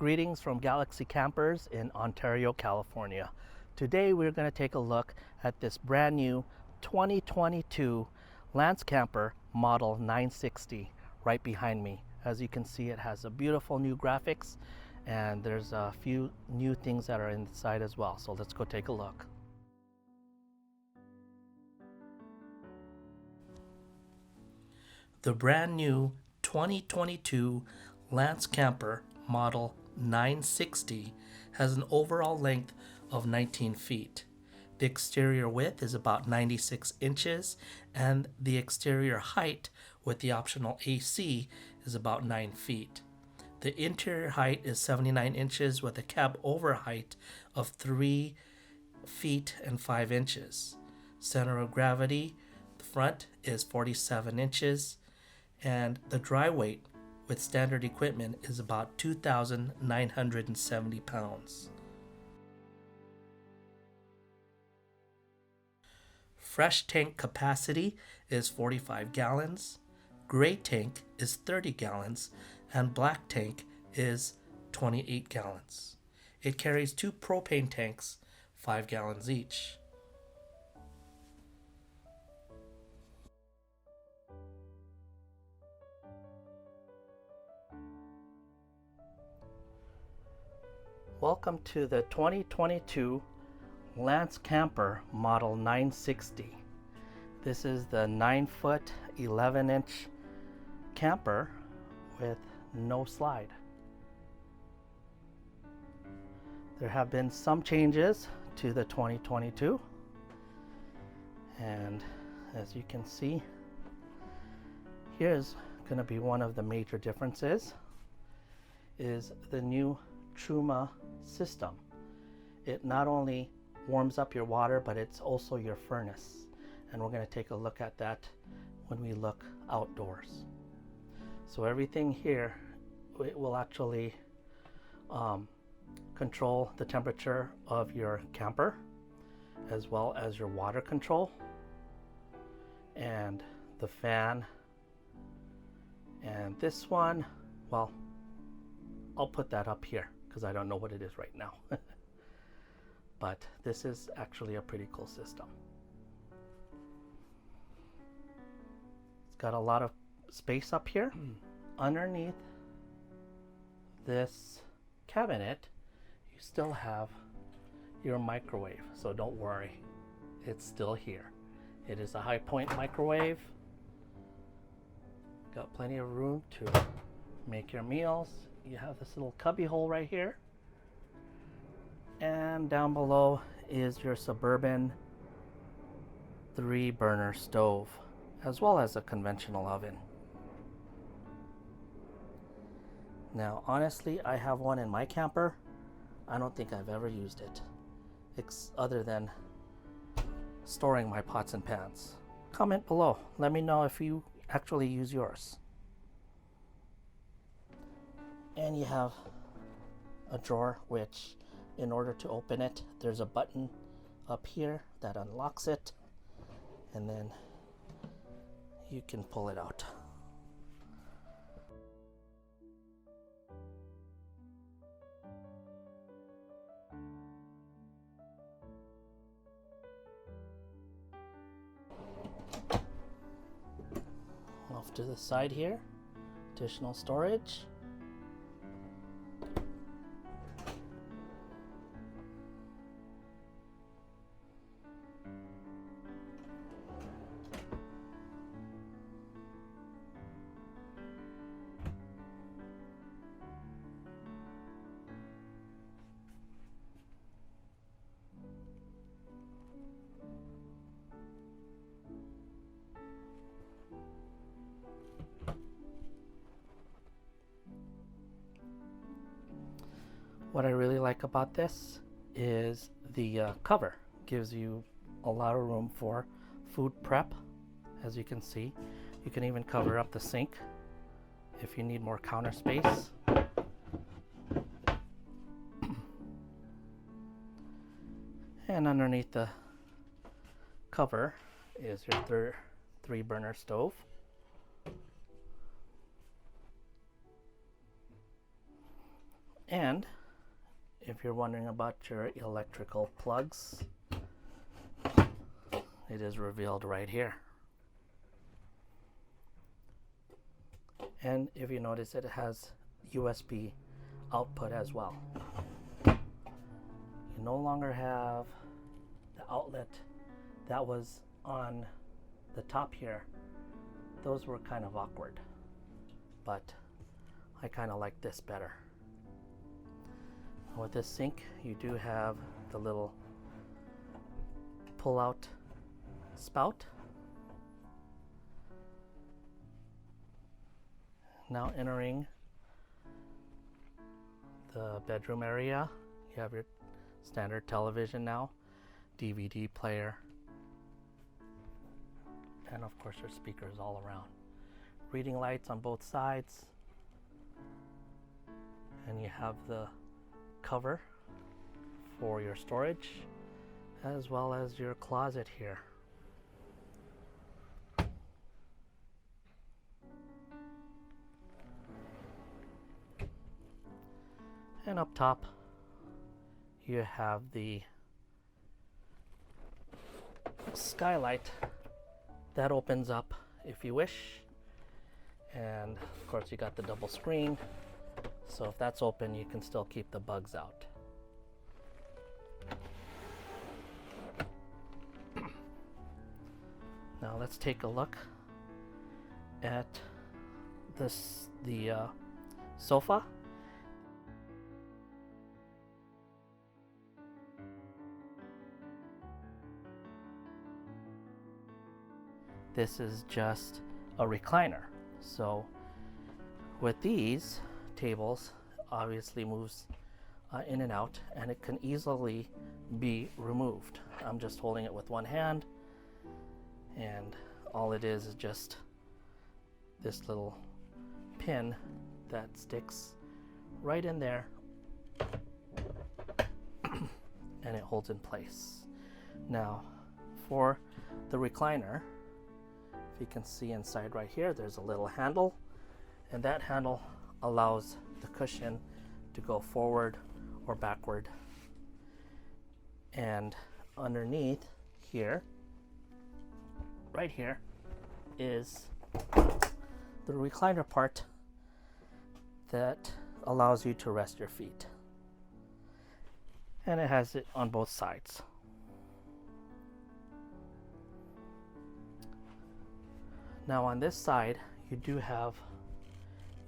Greetings from Galaxy Campers in Ontario, California. Today we're going to take a look at this brand new 2022 Lance Camper model 960 right behind me. As you can see, it has a beautiful new graphics and there's a few new things that are inside as well. So let's go take a look. The brand new 2022 Lance Camper model 960 has an overall length of 19 feet. The exterior width is about 96 inches and the exterior height with the optional AC is about 9 feet. The interior height is 79 inches with a Cabover height of 3 feet and 5 inches. Center of gravity, the front is 47 inches and the dry weight with standard equipment is about 2,970 pounds. Fresh tank capacity is 45 gallons, gray tank is 30 gallons, and black tank is 28 gallons. It carries 2 propane tanks, 5 gallons each. Welcome to the 2022 Lance Camper model 960. This is the 9-foot 11-inch camper with no slide. There have been some changes to the 2022, and as you can see, here's going to be one of the major differences is the new Truma System. It not only warms up your water, but it's also your furnace, and we're going to take a look at that when we look outdoors. So everything here, it will actually control the temperature of your camper as well as your water control and the fan. And this one, well, I'll put that up here because I don't know what it is right now. But this is actually a pretty cool system. It's got a lot of space up here. Underneath this cabinet, you still have your microwave, so don't worry, it's still here. It is a high point microwave. Got plenty of room to make your meals. You have this little cubby hole right here, and down below is your Suburban 3-burner stove, as well as a conventional oven. Now honestly, I have one in my camper. I don't think I've ever used it, other than storing my pots and pans. Comment below, let me know if you actually use yours. And you have a drawer, which in order to open it, there's a button up here that unlocks it, and then you can pull it out. Off to the side here, additional storage. What I really like about this is the cover. Gives you a lot of room for food prep. As you can see, you can even cover up the sink if you need more counter space. And underneath the cover is your 3-burner stove. And if you're wondering about your electrical plugs, it is revealed right here. And if you notice, it has USB output as well. You no longer have the outlet that was on the top here. Those were kind of awkward, but I kind of like this better. With this sink, you do have the little pull-out spout. Now entering the bedroom area, you have your standard television now, DVD player, and of course your speakers all around. Reading lights on both sides, and you have the cover for your storage as well as your closet here. And up top you have the skylight that opens up if you wish, and of course you got the double screen, so if that's open you can still keep the bugs out. Now let's take a look at the sofa. This is just a recliner. So with these tables, obviously moves in and out, and it can easily be removed. I'm just holding it with one hand, and all it is just this little pin that sticks right in there and it holds in place. Now for the recliner, you can see inside right here there's a little handle, and that handle allows the cushion to go forward or backward. And underneath here, right here, is the recliner part that allows you to rest your feet, and it has it on both sides. Now on this side, you do have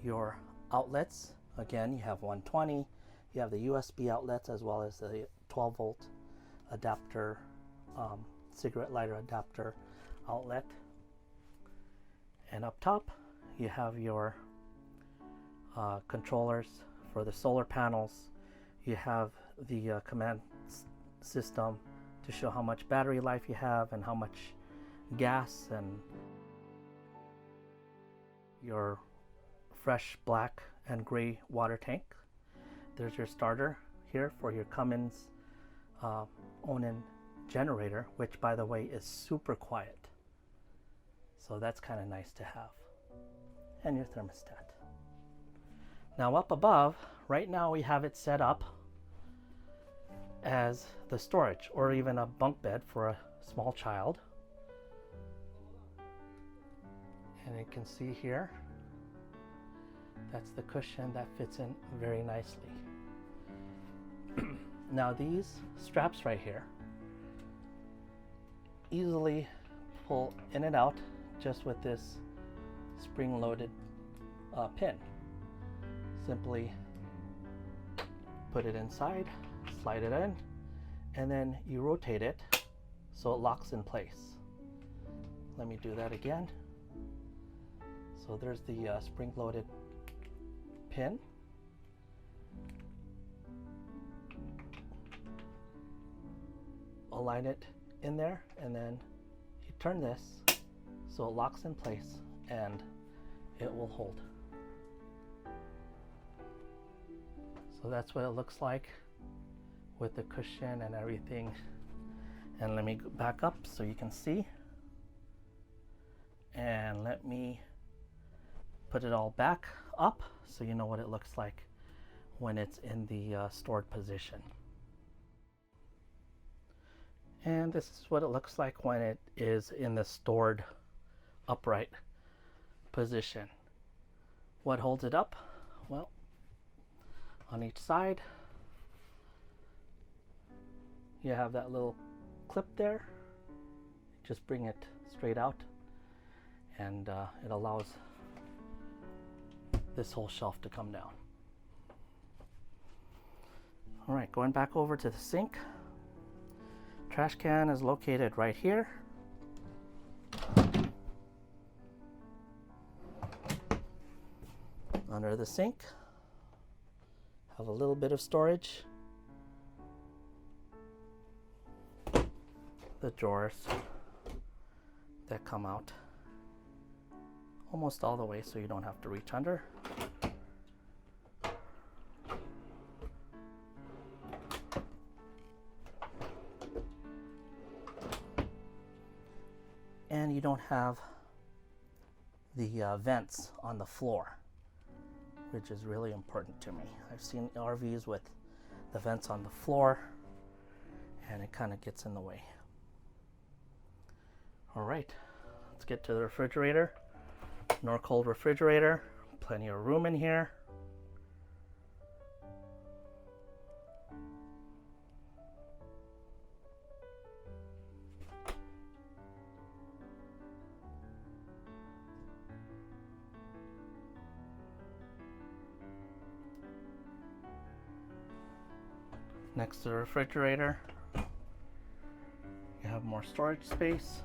your outlets. Again, you have 120, you have the USB outlets as well as the 12 volt adapter, cigarette lighter adapter outlet. And up top, you have your controllers for the solar panels. You have the command system to show how much battery life you have and how much gas, and your fresh black and gray water tank. There's your starter here for your Cummins Onan generator, which by the way is super quiet, so that's kind of nice to have. And your thermostat. Now up above, right now we have it set up as the storage or even a bunk bed for a small child. And you can see here, that's the cushion that fits in very nicely. Now these straps right here easily pull in and out just with this spring-loaded pin. Simply put it inside, slide it in, and then you rotate it so it locks in place. Let me do that again. So there's the spring-loaded pin. Align it in there, and then you turn this so it locks in place and it will hold. So that's what it looks like with the cushion and everything. And let me go back up so you can see. And let me put it all back up so you know what it looks like when it's in the stored position. And this is what it looks like when it is in the stored upright position. What holds it up? Well, on each side you have that little clip there. Just bring it straight out, and it allows this whole shelf to come down. All right, going back over to the sink. Trash can is located right here. Under the sink, have a little bit of storage. The drawers that come out almost all the way, so you don't have to reach under. And you don't have the vents on the floor, which is really important to me. I've seen RVs with the vents on the floor, and it kind of gets in the way. All right, let's get to the refrigerator. Norcold refrigerator, plenty of room in here. Next to the refrigerator, you have more storage space.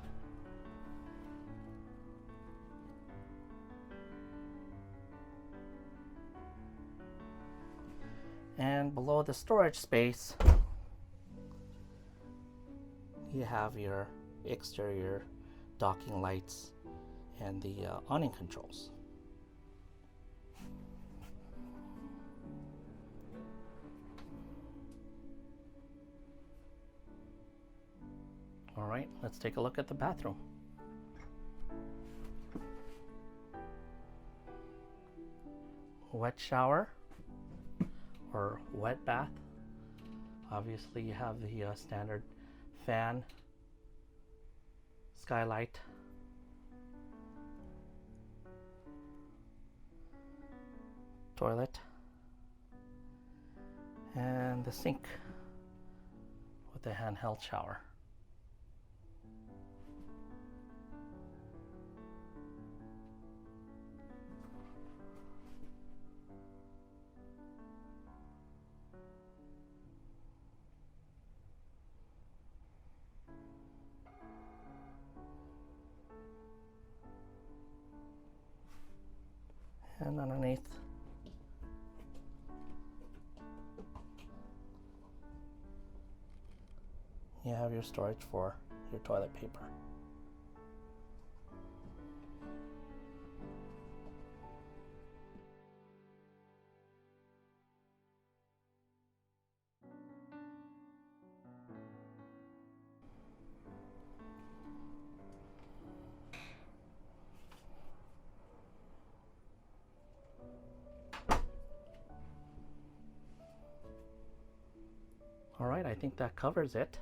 And below the storage space, you have your exterior docking lights and the awning controls. All right, let's take a look at the bathroom. Wet shower or wet bath. Obviously you have the standard fan, skylight, toilet, and the sink with the handheld shower. And underneath, you have your storage for your toilet paper. All right, I think that covers it.